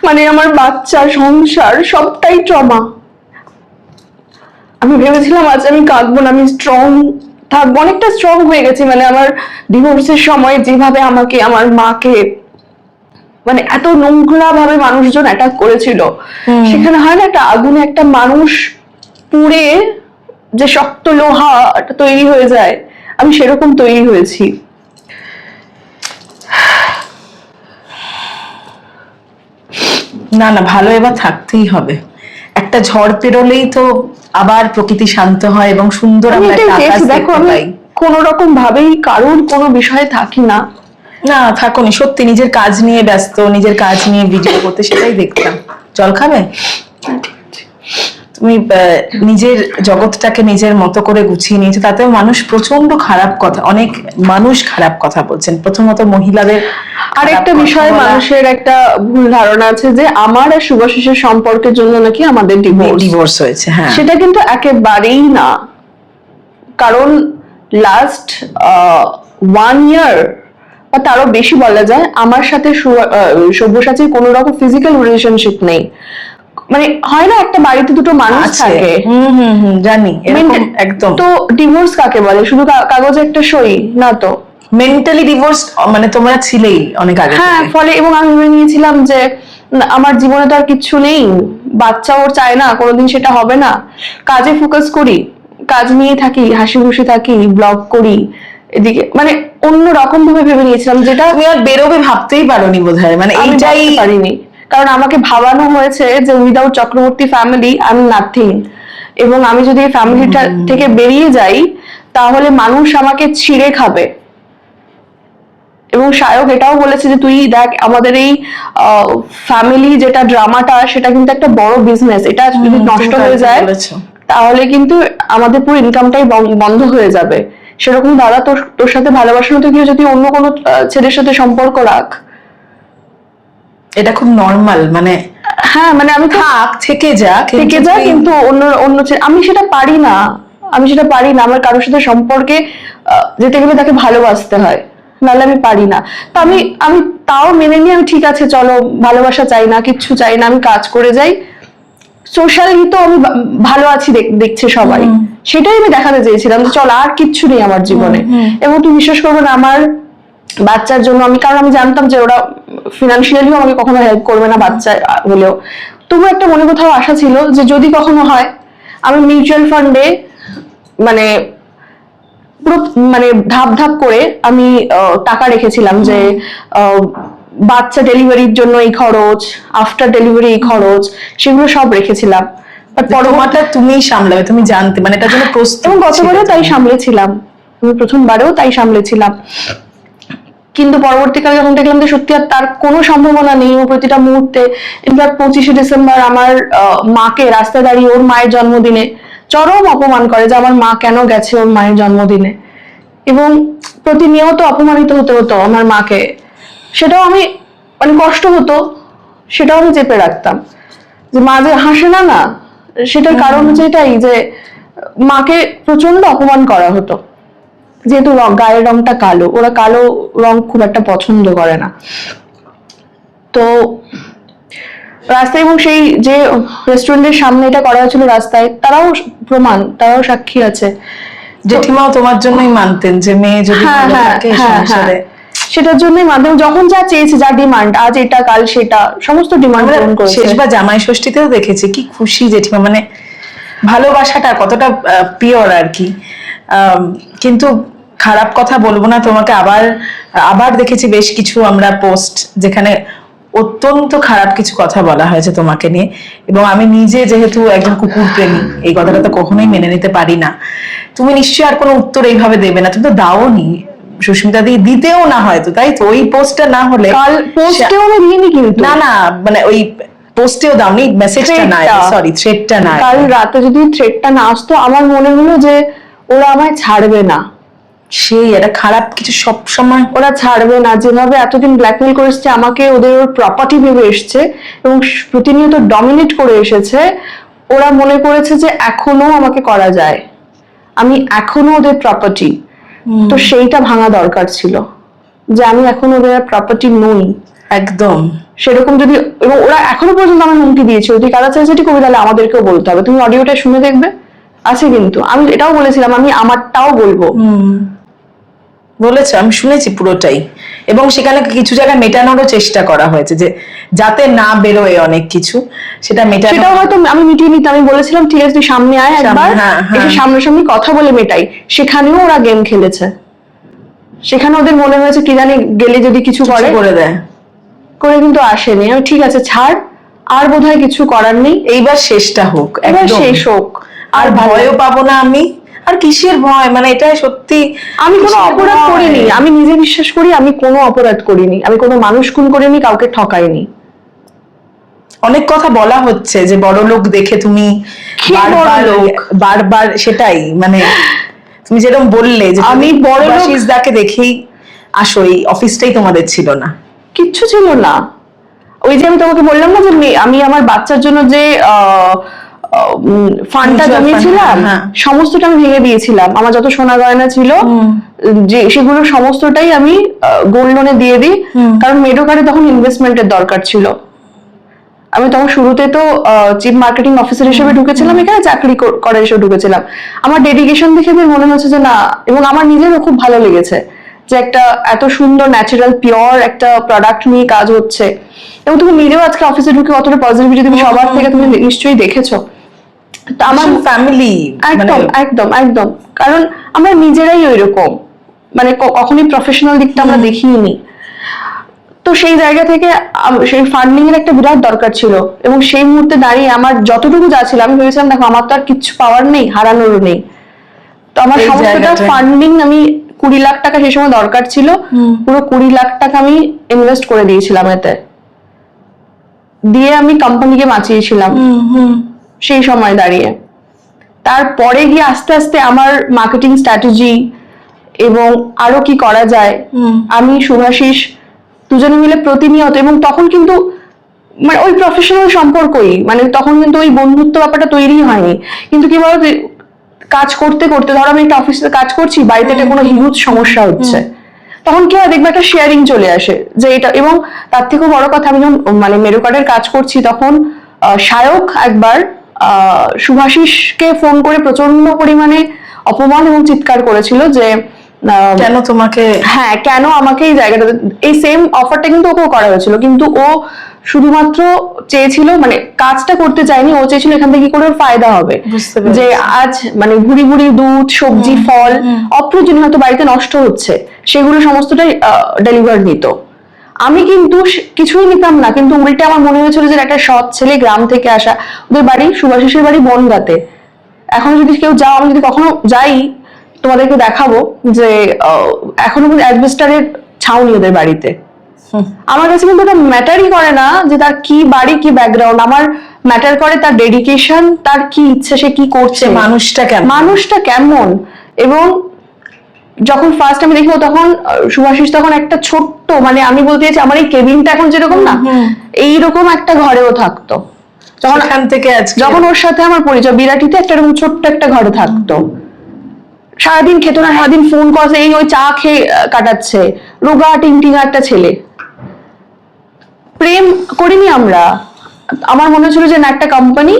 মানে আমার বাচ্চা, সংসার সবটাই ট্রমা। আমি ভেবেছিলাম আজ আমি কাঁদবো না, আমি স্ট্রং থাকবো, অনেকটা স্ট্রং হয়ে গেছি। মানে আমার ডিভোর্সের সময় যেভাবে আমাকে আমার মাকে মানে এত নোংরা ভাবে মানুষজন অ্যাটাক করেছিল, সেখানে হয় না একটা আগুনে একটা মানুষ পুড়ে যে শক্ত লোহা তৈরি হয়ে যায়, আমি সেরকম তৈরি হয়েছি। না না, ভালো এবার থাকতেই হবে। একটা ঝড় পেরোলেই তো আবার প্রকৃতি শান্ত হয় এবং সুন্দর আমি আমরা এটাই একটা আকাশ চেয়েছি। দেখো, দেখতে আমি পাই। কোনো রকম ভাবেই কারোর কোনো বিষয়ে থাকি না। না থাকোনি, সত্যি নিজের কাজ নিয়ে ব্যস্ত, নিজের কাজ নিয়ে ভিডিও করতে, সেটাই দেখতাম। জল খাবে? তুমি নিজের জগৎটাকে নিজের মতো করে গুছিয়ে নিয়েছো, তাতেও মানুষ প্রচন্ড খারাপ কথা, অনেক মানুষ খারাপ কথা বলছেন, প্রথমত মহিলাদের। আর একটা বিষয়, মানুষের একটা ভুল ধারণা আছে যে আমার আর শুভাশিসের সম্পর্কের জন্য নাকি আমাদের ডিভোর্স হয়েছে। হ্যাঁ, সেটা কিন্তু একেবারেই না। কারণ লাস্ট 1 ইয়ার বা তারও বেশি বলা যায়, আমার সাথে সব্যসাচীর কোনো রকম ফিজিক্যাল রিলেশনশিপ নেই। মানে হয় না একটা বাড়িতে দুটো মানুষ থাকে, জানি এরকম একদম। তো ডিভোর্স কাকে বলে? শুধু কাগজে একটা সই না তো। মেন্টালি ডিভোর্স মানে তোমরা ছিলেই অনেক আগে। হ্যাঁ, ফলে এবং আমি ভেবে নিয়েছিলাম যে আমার জীবনে তো আর কিচ্ছু নেই, বাচ্চা ওর চায় না, কোনোদিন সেটা হবে না, কাজে ফোকাস করি, কাজ নিয়ে থাকি, হাসি খুশি থাকি, ব্লগ করি এদিকে, মানে অন্য রকম ভাবে ভেবে নিয়েছিলাম, যেটা তুমি আর বেরোবে ভাবতেই পারোনি বোধহয়। মানে আমি এইটাই ভাবতে পারিনি, কারণ আমাকে ভাবানো হয়েছে যে উইদাউট চক্রবর্তী ফ্যামিলি আমি নাথিং, এবং আমি যদি এই ফ্যামিলিটা থেকে বেরিয়ে যাই তাহলে মানুষ আমাকে ছিঁড়ে খাবে। এবং সায়ক এটাও বলেছে যে তুই দেখ, আমাদের এই ফ্যামিলি যেটা ড্রামাটা, সেটা কিন্তু একটা বড় বিজনেস, এটা যদি নষ্ট হয়ে যায় তাহলে কিন্তু আমাদের পুরো ইনকামটাই বন্ধ হয়ে যাবে। সেরকম দাদা, তোর সাথে ভালোবাসার মতো কেউ যদি অন্য কোনো ছেলের সাথে সম্পর্ক রাখ, এটা খুব নর্মাল। মানে হ্যাঁ, মানে আমি থেকে যা কিন্তু অন্য আমি সেটা পারি না, আমার কারোর সাথে সম্পর্কে যেতে গেলে তাকে ভালোবাসতে হয়, নাহলে আমি পারি না। তো আমি তাও মেনে নিয়ে, আমি ঠিক আছে চলো, ভালোবাসা চাই না, কিচ্ছু চাই না, আমি কাজ করে যাই, সোশ্যালি তো আমি ভালো আছি দেখছে সবাই, সেটাই আমি দেখাতে চেয়েছিলাম যে চল, আর কিচ্ছু নেই আমার জীবনে। এবং তুই বিশ্বাস করবে না, আমার বাচ্চার জন্য কারণ আমি জানতাম যে ওরা ফিনান্সিয়ালিও আমাকে কখনো হেল্প করবে না বাচ্চা হলেও, তবু একটা মনে কোথাও আশা ছিল যে যদি কখনো হয়, আমি মিউচুয়াল ফান্ডে মানে পুরো মানে ধাপ ধাপ করে আমি টাকা রেখেছিলাম, যে বাচ্চা ডেলিভারির জন্য এই খরচ, আফটার ডেলিভারি এই খরচ, সেগুলো সব রেখেছিলাম। পরমাটা তুমিই সামলাবে, তুমি জানতে, মানে এটার জন্য প্রস্তুত। এবং গতবারেও তাই সামলেছিলাম, আমি প্রথমবারেও তাই সামলেছিলাম, কিন্তু পরবর্তীকালে যখন দেখলাম যে সত্যি আর তার কোনো সম্ভাবনা নেই, ও প্রতিটা মুহূর্তে, ইনফ্যাক্ট 25শে ডিসেম্বর আমার মাকে রাস্তায় দাঁড়িয়ে ওর মায়ের জন্মদিনে চরম অপমান করে যে আমার মা কেন গেছে ওর মায়ের জন্মদিনে, এবং প্রতিনিয়ত অপমানিত হতে হতো আমার মাকে, সেটাও আমি মানে কষ্ট হতো, সেটাও আমি চেপে রাখতাম, যে মা যে হাসে না, সেটার কারণ হচ্ছে এটাই যে মাকে প্রচন্ড অপমান করা হতো, যেহেতু গায়ের রংটা কালো, ওরা কালো রং খুব একটা পছন্দ করে না। তো রাস্তায়, এবং সেই যে রেস্টুরেন্টের সামনে এটা করা হয়েছিল রাস্তায়, তারাও প্রমাণ, তারাও সাক্ষী আছে। জেঠিমাও তোমার জন্যই মানতেন যে মেয়ে যদি সংসারে, সেটার জন্যই মাধ্যম, যখন যা চেয়েছে, যা ডিমান্ড, আজ এটা কাল সেটা, সমস্ত ডিমান্ড পূরণ করেছে। শেষবার জামাই ষষ্ঠীতেও দেখেছি কি খুশি জেঠিমা, মানে ভালোবাসাটা কতটা পিওর আর কি। কিন্তু খারাপ কথা বলবো না তোমাকে, আবার দেখেছি বেশ কিছু আমরা পোস্ট যেখানে অত্যন্ত খারাপ কিছু কথা বলা হয়েছে তোমাকে নিয়ে, এবং আমি নিজে যেহেতু একজন কুকুর প্রেমী, এই কথাটা তো কখনোই মেনে নিতে পারি না। তুমি নিশ্চয়ই আর কোনো উত্তর এইভাবে দেবে না, তুমি তো দাওনি সুস্মিতা দি, দিতেও না হয়তো, তাই তো? ওই পোস্টটা না হলে, কাল পোস্টেও আমি দিইনি কিন্তু, না মানে ওই পোস্টেও দাওনি, মেসেজটা না, সরি থ্রেডটা না, কাল রাতে যদি থ্রেডটা না আসতো, আমার মনে হলো যে ওরা আমায় ছাড়বে না, সেই একটা খারাপ কিছু সব সময় ওরা ছাড়বে না, যেভাবে এতদিন ব্ল্যাকমেল করে এসছে আমাকে, ওদের প্রপার্টি ভেবে এসছে এবং প্রতিনিয়ত ডমিনেট করে এসেছে, ওরা মনে করেছে যে এখনো আমাকে করা যায়, আমি এখনো ওদের প্রপার্টি। তো সেইটা ভাঙা দরকার ছিল, যে আমি এখন ওদের প্রপার্টি নই একদম সেরকম। যদি, এবং ওরা এখনো পর্যন্ত আমার হুমকি দিয়েছে, যদি কারা চাইছে কবি তাহলে আমাদেরকেও বলতে হবে, তুমি অডিওটা শুনে দেখবে, আছে, কিন্তু আমি এটাও বলেছিলাম আমি আমারটাও বলবো। বলেছো, আমি শুনেছি পুরোটাই, এবং সেখানে কিছু জায়গায় মেটানোরও চেষ্টা করা হয়েছে যে যাতে না বেরোয় অনেক কিছু, সেটা মেটানো। সেটাও হয়তো আমি মিটিয়ে নিতে, আমি বলেছিলাম ঠিক আছে তুই সামনে আয় একবার, এসে সামনাসামনি কথা বলে মেটাই। সেখানেও ওরা গেম খেলেছে, সেখানে ওদের মনে হয়েছে কি জানি গেলে যদি কিছু করে দেয়, করে কিন্তু আসেনি। আমি ঠিক আছে ছাড়, আর বোধহয় কিছু করার নেই, এইবার শেষটা হোক, এবার একদম শেষ হোক, আর ভয়ও পাবো না আমি। আর কিসের ভয়, মানে এটা সত্যি আমি কোনো অপরাধ করিনি, আমি নিজে বিশ্বাস করি আমি কোনো অপরাধ করিনি, আমি কোনো মানুষ খুন করিনি, কাউকে ঠকাইনি। অনেক কথা বলা হচ্ছে যে বড় লোক দেখে তুমি বারবার সেটাই, মানে তুমি যেরকম বললে যে আমি বড় লোক দাকে দেখেই আসো, এই অফিসটাই তোমাদের ছিল না, কিচ্ছু ছিল না। ওই যে আমি তোমাকে বললাম না যে আমি আমার বাচ্চার জন্য যে ফান্ডটা জমিয়েছিলাম সমস্তটা আমি ভেঙে দিয়েছিলাম, আমার যত সোনা গয়না ছিল যে সেগুলো সমস্তটাই আমি গোল্ড লোনে দিয়ে দিই, কারণ মেডোকারে তখন ইনভেস্টমেন্টের দরকার ছিল। আমি তখন শুরুতে তো চিফ মার্কেটিং অফিসার হিসেবে ঢুকেছিলাম, এখানে চাকরি করার হিসেবে ঢুকেছিলাম। আমার ডেডিকেশন দেখে মনে হচ্ছে যে না, এবং আমার নিজেরও খুব ভালো লেগেছে যে একটা এত সুন্দর ন্যাচারাল পিওর একটা প্রোডাক্ট নিয়ে কাজ হচ্ছে। এবং তুমি নিজেও আজকে অফিসে ঢুকে কতটা পজিটিভিটি তুমি সবার থেকে তুমি নিশ্চয়ই দেখেছো। তো আমার ফ্যামিলি একদম একদম একদম, কারণ আমরা নিজেরাই ওইরকম, মানে কখনোই প্রফেশনাল দিকটা আমরা দেখিনি। তো সেই জায়গা থেকে সেই ফান্ডিং এর একটা বিরাট দরকার ছিল, এবং সেই মুহূর্তে দাঁড়িয়ে আমার যতটুকু যা ছিল আমি ভেবেছিলাম দেখো আমার তো আর কিচ্ছু পাওয়ার নেই, হারানোরও নেই। তো আমার সমস্তটা ফান্ডিং, আমি 20 লাখ টাকা সেই সময় দরকার ছিল, পুরো 20 লাখ টাকা আমি ইনভেস্ট করে দিয়েছিলাম এতে, দিয়ে আমি কোম্পানিকে বাঁচিয়েছিলাম সেই সময় দাঁড়িয়ে। তারপরে গিয়ে আস্তে আস্তে আমার মার্কেটিং স্ট্র্যাটেজি এবং আরো কি করা যায়, আমি শুভাশিস দুজনে মিলে প্রতিনিয়ত, এবং তখন কিন্তু মানে ওই প্রফেশনাল সম্পর্কই, মানে তখন কিন্তু ওই বন্ধুত্ব ব্যাপারটা তৈরি হয়নি। কিন্তু কি বলতো, কাজ করতে করতে ধরো আমি একটা অফিসে কাজ করছি, বাড়িতে একটা কোনো হিউজ সমস্যা হচ্ছে, তখন কি হয় দেখবে একটা শেয়ারিং চলে আসে যে এটা। এবং তার থেকেও বড় কথা, আমি যখন মানে মেরুকার্ডের কাজ করছি তখন শায়ক একবার শুভাশিসকে ফোন করে প্রচন্ড পরিমাণে অপমান এবং চিৎকার করেছিল যে কেন তোমাকে, হ্যাঁ কেন আমাকে এই জায়গাটা, এই সেম অফারটা কিন্তু ওকেও করা হয়েছিল, কিন্তু ও শুধুমাত্র চেয়েছিল, মানে কাজটা করতে চায়নি, ও চেয়েছিল এখান থেকে কি করে ওর ফায়দা হবে, যে আজ মানে ভুড়ি ভুড়ি দুধ সবজি ফল অপ্রয়োজনীয় হয়তো বাড়িতে নষ্ট হচ্ছে, সেগুলো সমস্তটাই ডেলিভার নিত। আমি কিন্তু কিছুই নিতাম না, কিন্তু উল্টে আমার মনে হয়েছিল যে একটা সৎ ছেলে গ্রাম থেকে আসা, ওদের বাড়ি শুভাশিসের বাড়ি বনগাঁতে। এখন যদি কেউ যাও, আমি যদি কখনো যাই তোমাদেরকে দেখাবো যে এখনো কিন্তু অ্যাডভেস্টারের ছাউনি ওদের বাড়িতে। আমার কাছে কিন্তু এটা ম্যাটারই করে না যে তার কি বাড়ি কি ব্যাকগ্রাউন্ড, আমার ম্যাটার করে তার ডেডিকেশন, তার কি ইচ্ছে, সে কি করছে, মানুষটা কেমন। এবং যখন ফার্স্ট আমি দেখবো তখন শুভাশিস তখন একটা ছোট্ট, মানে আমি বলতে চাইছি আমার এই কেবিনটা এখন যেরকম না, এইরকম একটা ঘরেও থাকতো যখন ওর সাথে আমার পরিচয়, বিরাটিতে একটা এরকম ছোট্ট একটা ঘরে থাকতো। সারাদিন খেতো না, সারাদিন ফোন করছে, এই ওই চা খেয়ে কাটাচ্ছে, রোগা টিংটিঙা একটা ছেলে। প্রেম করিনি আমরা, আমার মনে হচ্ছিল যে না একটা কোম্পানি,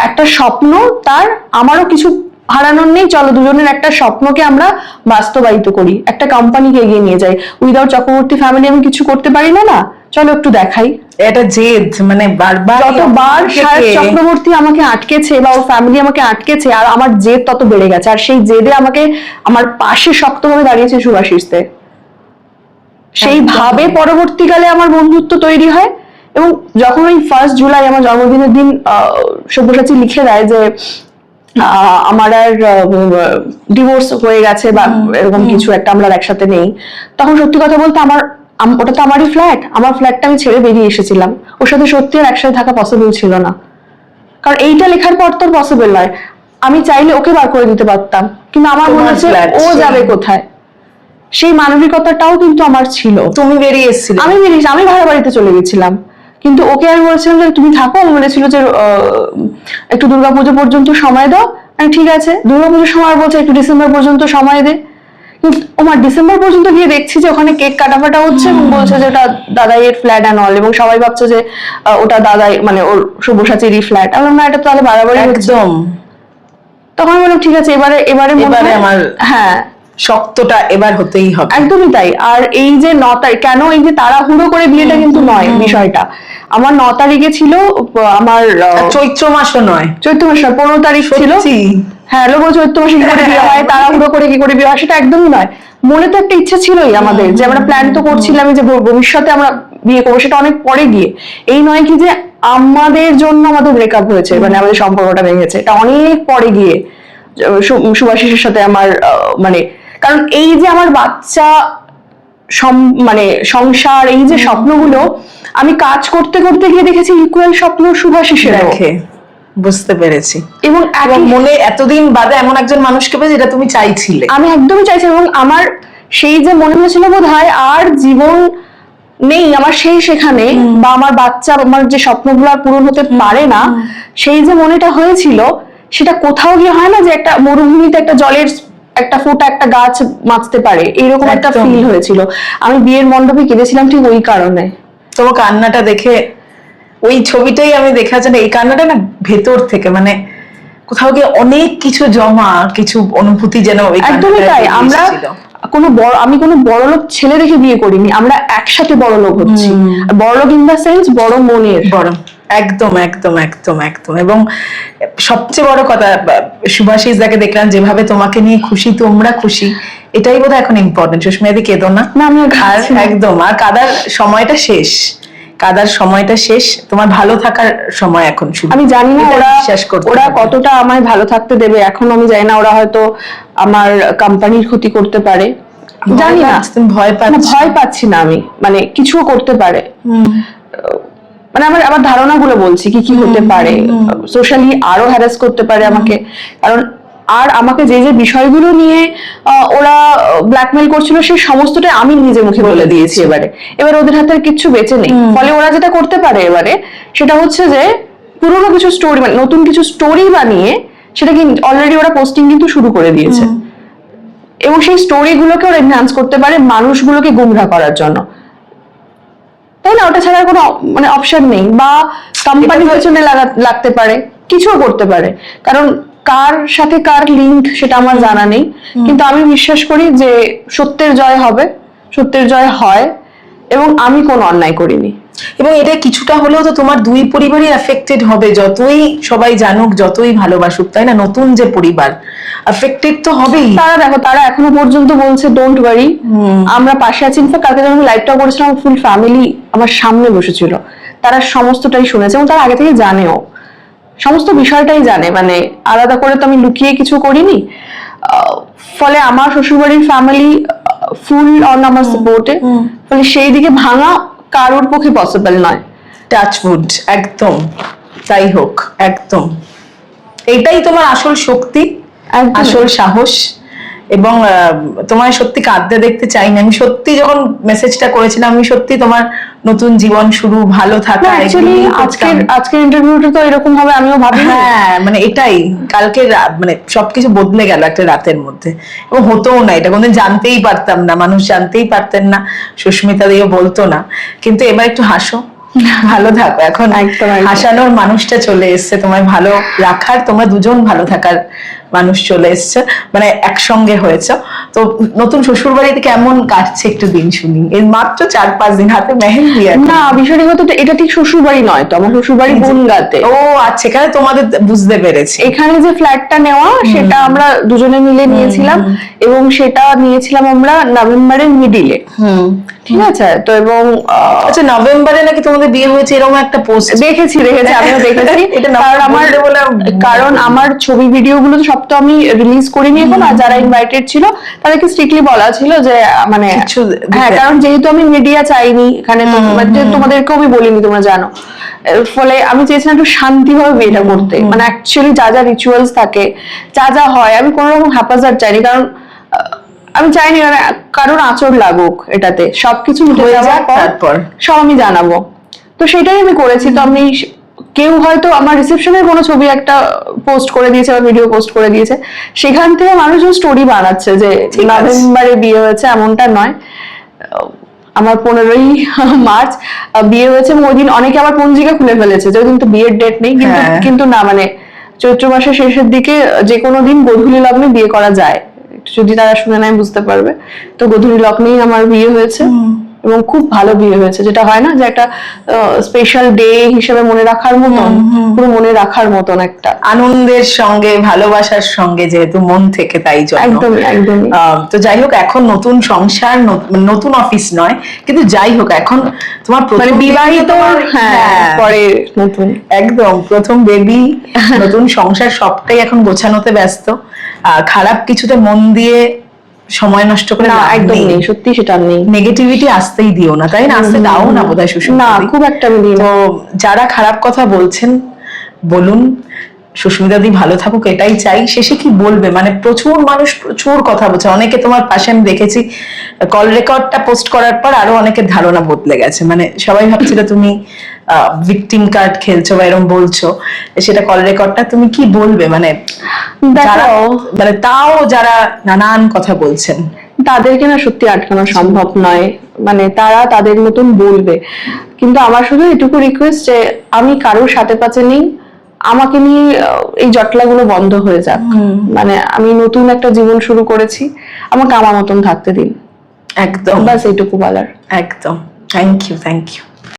একটা স্বপ্ন, তার আমারও কিছু হারানোর নেই, চলো দুজনের একটা স্বপ্নকে আমরা বাস্তবায়িত করি, একটা কোম্পানিকে এগিয়ে নিয়ে যাই। উইদাউট চক্রবর্তী ফ্যামিলি আমি কিছু করতে পারি না, না চলো একটু দেখাই। এটা জেদ, মানে বারবার যতবার শায়দ চক্রবর্তী আমাকে আটকেছে বা ওর ফ্যামিলি আমাকে আটকেছে, আর আমার জেদ তত বেড়ে গেছে, আর সেই জেদে আমাকে আমার পাশে শক্তভাবে দাঁড়িয়েছে শুভাশিসতে। সেইভাবে পরবর্তীকালে আমার বন্ধুত্ব তৈরি হয়। এবং যখন ওই 1 জুলাই আমার জন্মদিনের দিন সব্যসাচী লিখে দেয় যে আমার আর ডিভোর্স হয়ে গেছে বা এরকম কিছু একটা, আমরা একসাথে নেই, তখন সত্যি কথা বলতে ওটা তো আমারই ফ্ল্যাট, আমার ফ্ল্যাটটা আমি ছেড়ে বেরিয়ে এসেছিলাম, ওর সাথে সত্যি আর একসাথে থাকা পসিবল ছিল না। কারণ এইটা লেখার পর তো পসিবল নয়, আমি চাইলে ওকে বার করে দিতে পারতাম, কিন্তু আমার মনে হচ্ছে ও যাবে কোথায়, সেই মানবিকতাটাও কিন্তু আমার ছিল। তুমি বেরিয়ে এসেছিলে? আমি ভাড়া বাড়িতে চলে গেছিলাম, কিন্তু ওকে আমি বলছিলাম যে তুমি থাকো, ও বলেছিল যে একটু দুর্গাপুজো পর্যন্ত সময় দাও। ঠিক আছে, দুর্গাপুজোর সময় বলছে একটু ডিসেম্বর পর্যন্ত সময় দে, কিন্তু আমার ডিসেম্বর পর্যন্ত গিয়ে দেখছি যে ওখানে কেক কাটাফাটা হচ্ছে এবং বলছে যে ওটা দাদাইয়ের ফ্ল্যাট অ্যান্ড অল, এবং সবাই ভাবছে যে ওটা দাদাই মানে ওর সব্যসাচীরই ফ্ল্যাট। আমি না, এটা তাহলে বাড়াবাড়ি একদম। তখন আমি বললাম ঠিক আছে, এবারে এবারে মনে এবারে হয়- আমার হ্যাঁ শক্তটা এবার হতেই হবে। একদমই তাই। আর এই যে 9 তারিখ, কেন এই যে তাড়াহুড়ো করে বিয়েটা কিন্তু নয় বিষয়টা। আমার 9 তারিখে ছিল আমার আর চৈত্র মাসও নয়, চৈত্র মাস 15 তারিখ ছিল। সত্যি? হ্যাঁ, লোক চৈত্র মাসে কি করে বিয়ে হয়, তাড়াহুড়ো করে কি করে বিয়ে হয়, সেটা একদমই নয়। মনে তো একটা ইচ্ছা ছিলই আমাদের, যে আমরা প্ল্যান তো করছিলাম যে ভবিষ্যতে আমরা বিয়ে করবো, সেটা অনেক পরে গিয়ে। এই নয় কি যে আমাদের জন্য আমাদের ব্রেকআপ হয়েছে, মানে আমাদের সম্পর্কটা ভেঙেছে, এটা অনেক পরে গিয়ে শুভাশিসের সাথে আমার মানে, কারণ এই যে আমার বাচ্চা মানে সংসার, এই যে স্বপ্নগুলো আমি কাজ করতে করতে গিয়ে দেখেছি ইকুয়াল স্বপ্ন শুভাশিসের দেখে বুঝতে পেরেছি। এবং এবং একই মনে এতদিন বাদে এমন একজন মানুষকে পেয়ে যেটা তুমি চাইছিলে। আমি একদমই চাইছি, এবং আমার সেই যে মনে হয়েছিল বোধ হয় আর জীবন নেই আমার সেই সেখানে, বা আমার বাচ্চা, আমার যে স্বপ্নগুলো আর পূরণ হতে পারে না, সেই যে মনেটা হয়েছিল, সেটা কোথাও গিয়ে হয় না যে একটা মরুভূমিতে একটা জলের একটা ফোঁটা একটা গাছ বাঁচতে পারে, এইরকম একটা একদম। ফিল হয়েছিল। আমি বিয়ের মণ্ডপে কেঁদেছিলাম ঠিক ওই কারণে। তোমার কান্নাটা দেখে, ওই ছবিটাই আমি দেখা যায়, এই কান্নাটা না ভেতর থেকে, মানে কোথাও গিয়ে অনেক কিছু জমা, কিছু অনুভূতি যেন ওই একদমই কান্নাটায় তাই। বেরিয়ে আমরা এসেছিল। আমি কোনো বড়লোক ছেলে দেখে বিয়ে করিনি, আমরা একসাথে বড়লোক হচ্ছি। বড়লোক ইন দা সেন্স বড় মনের। বড়, একদম একদম একদম একদম। এবং সবচেয়ে বড় কথা, শুভাশিস দাকে দেখলাম যেভাবে তোমাকে নিয়ে খুশি, তোমরা খুশি, এটাই বোধহয় এখন ইম্পর্টেন্ট। সুস্মিতাদি কেঁদো না। না, আমি আর আর কাঁদছি না। একদম, আর কাদার সময়টা শেষ, কাদার সময়টা শেষ, তোমার ভালো থাকার সময় এখন শুরু। আমি জানি না এটা ওরা বিশ্বাস করতে ওরা হবে। কতটা আমায় ভালো থাকতে দেবে এখন আমি জানি না। ওরা হয়তো আমার কোম্পানির ক্ষতি করতে পারে, জানি না। তুমি ভয় না, পাচ্ছ? ভয় পাচ্ছি না আমি, মানে কিছুও করতে পারে, মানে আমার ধারণাগুলো বলছি কি কি হতে পারে। সোশ্যালি আরো হ্যারাস করতে পারে আমাকে, কারণ আর আমাকে যে যে বিষয়গুলো নিয়ে ওরা ব্ল্যাকমেল করছিল, সেই সমস্তটাই আমি নিজে মুখে বলে দিয়েছি এবার ওদের হাতে আর কিচ্ছু বেঁচে নেই। ফলে ওরা যেটা করতে পারে এবারে, সেটা হচ্ছে যে পুরোনো কিছু স্টোরি, মানে নতুন কিছু স্টোরি বানিয়ে সেটা কি অলরেডি ওরা পোস্টিং কিন্তু শুরু করে দিয়েছে, এবং সেই স্টোরিগুলোকে ওরা এনহ্যান্স করতে পারে মানুষগুলোকে গুমরাহ করার জন্য, তাই না? ওটা ছাড়া আর কোনো মানে অপশন নেই। বা কোম্পানির পেছনে লাগতে পারে, কিছুও করতে পারে, কারণ কার সাথে কার লিঙ্ক সেটা আমার জানা নেই। কিন্তু আমি বিশ্বাস করি যে সত্যের জয় হবে, সত্যের জয় হয়, এবং আমি কোনো অন্যায় করিনি। এবং এটা কিছুটা হলেও তো তোমার দুই পরিবারই এফেক্টেড হবে, যতই সবাই জানুক, যতই ভালোবাসুক, তাই না? নতুন যে পরিবার এফেক্টেড তো হবেই। তারা দেখো, তারা এখনো পর্যন্ত বলছে ডোন্ট ওয়ারি, আমরা পাশে আছি। ইনফ্যাক্ট কালকে যখন আমি লাইভটা করেছিলাম, ফুল ফ্যামিলি আমার সামনে বসেছিল, তারা সমস্তটাই শুনেছে, এবং তারা আগে থেকে জানেও, সমস্ত বিষয়টাই জানে, মানে আলাদা করে তো আমি লুকিয়ে কিছু করিনি। ফলে আমার শ্বশুরবাড়ির ফ্যামিলি ফুল অন আমার সাপোর্টে, ফলে সেই দিকে ভাঙা কারোর পক্ষে পসিবল নয়। টাচউড, একদম তাই হোক, একদম এটাই তোমার আসল শক্তি, একদম। আসল সাহস। এবং তোমায় সত্যি কাঁদতে দেখতে চাই না। আমি সত্যি যখন মেসেজটা করেছিলাম, আমি সত্যি তোমার নতুন জীবন শুরু, ভালো থাকা, অ্যাকচুয়ালি আজকের ইন্টারভিউটা তো এরকম হবে আমিও ভাবি। হ্যাঁ, মানে এটাই কালকে মানে সবকিছু বদলে গেল একটা রাতের মধ্যে, এবং হতোও না, এটা কোনদিন জানতেই পারতাম না, মানুষ জানতেই পারতেন না, সুস্মিতা দিয়েও বলতো না। কিন্তু এবার একটু হাসো, ভালো থাকো। এখন একদম। হাসানোর মানুষটা চলে এসছে, তোমায় ভালো রাখার, তোমরা দুজন ভালো থাকার মানুষ চলে এসছে, মানে একসঙ্গে হয়েছে। তো নতুন শ্বশুর বাড়িতে কেমন কাটছে একটু দিন শুনি। এর মাত্র 4-5 দিন, হাতে মেহেন্দি এখন। না, বিষয়টি হতো এটা ঠিক শ্বশুর বাড়ি নয় তো, আমার শ্বশুর বাড়ি বনগাঁতে। ও আচ্ছা, এখানে তোমাদের বুঝতে পেরেছি। এখানে যে ফ্ল্যাটটা নেওয়া, সেটা আমরা দুজনে মিলে নিয়েছিলাম, এবং সেটা নিয়েছিলাম আমরা নভেম্বরের মিডিলে। ঠিক আছে তো। এবং আচ্ছা, নভেম্বরে নাকি তোমাদের বিয়ে হয়েছে, এরকম একটা পোস্ট দেখেছি, আমিও দেখেছি। এটা কারণ আমার ছবি ভিডিও গুলো তো সব তো আমি রিলিজ করিনি এখন, আর যারা ইনভাইটেড ছিল তাদেরকে স্ট্রিক্টলি বলা ছিল যে মানে হ্যাঁ, কারণ যেহেতু আমি মিডিয়া চাইনি এখানে, তোমাদেরকেও আমি বলিনি, তোমরা জানো। ফলে আমি চেয়েছিলাম একটু শান্তিভাবে বিয়েটা করতে, মানে অ্যাকচুয়ালি যা যা রিচুয়ালস থাকে, যা যা হয়, আমি কোনো রকম হ্যাপাজার্ড চাইনি, কারণ আমি চাইনি কারোর আঁচড় লাগুক এটাতে। সবকিছু মিটে যাওয়ার পর সব আমি জানাবো, তো সেটাই আমি করেছি। তো আমি কেউ হয়তো আমার রিসেপশনের কোনো ছবি একটা পোস্ট করে দিয়েছে বা ভিডিও পোস্ট করে দিয়েছে, সেখান থেকে মানুষজন স্টোরি বানাচ্ছে যে নভেম্বরে বিয়ে হয়েছে, এমনটা নয়। আমার 15ই মার্চ বিয়ে হয়েছে, এবং ওই দিন অনেকে আবার পঞ্জিকা খুলে ফেলেছে যে ওই দিন তো বিয়ের ডেট নেই, কিন্তু না, মানে চৈত্র মাসের শেষের দিকে যে কোনো দিন গোধূলি লগ্নে বিয়ে করা যায়, একটু যদি তারা শুনে নেয় বুঝতে পারবে। তো গোধূলি লগ্নেই আমার বিয়ে হয়েছে এবং খুব ভালো বিয়ে হয়েছে, যেটা হয় না যে একটা স্পেশাল ডে হিসেবে মনে রাখার মতন, পুরো মনে রাখার মতন একটা আনন্দের সঙ্গে ভালোবাসার সঙ্গে, যেহেতু মন থেকে, তাই জন্য একদমই একদমই। তো যাই হোক, এখন নতুন সংসার, নতুন অফিস নয়, কিন্তু যাই হোক এখন তোমার মানে প্রথম বিবাহিত, হ্যাঁ পরে নতুন, একদম প্রথম বেবি, নতুন সংসার, সবটাই এখন গোছানোতে ব্যস্ত। খারাপ কিছুতে মন দিয়ে সময় নষ্ট করে না লাভ একদম নেই। নেই, সত্যি সেটা নেই। নেগেটিভিটি আসতেই দিও না, তাই না? আসতে দাও না বোধহয় সুস্মিতা না, দি। খুব একটা আমি দিই না। তো যারা খারাপ কথা বলছেন বলুন, সুস্মিতা দি ভালো থাকুক এটাই চাই। শেষে কি বলবে? মানে প্রচুর মানুষ প্রচুর কথা বলছে, অনেকে তোমার পাশে আমি দেখেছি কল রেকর্ডটা পোস্ট করার পর আরো অনেকের ধারণা বদলে গেছে, মানে সবাই ভাবছিল তুমি ভিকটিম কার্ড খেলছো বা এরকম বলছো, সেটা কল রেকর্ডটা, তুমি কি বলবে? মানে যারা, দেখো, মানে তাও যারা নানান কথা বলছেন, তাদেরকে না সত্যি আটকানো সম্ভব নয়, মানে তারা তাদের মতন বলবে। কিন্তু আমার শুধু এটুকু রিকোয়েস্ট যে আমি কারোর সাথে পাচে নেই, আমাকে নিয়ে এই জটলাগুলো বন্ধ হয়ে যাক। মানে আমি নতুন একটা জীবন শুরু করেছি, আমাকে আমার মতন থাকতে দিন, একদম বাস এইটুকু বলার। একদম। Thank you, thank you.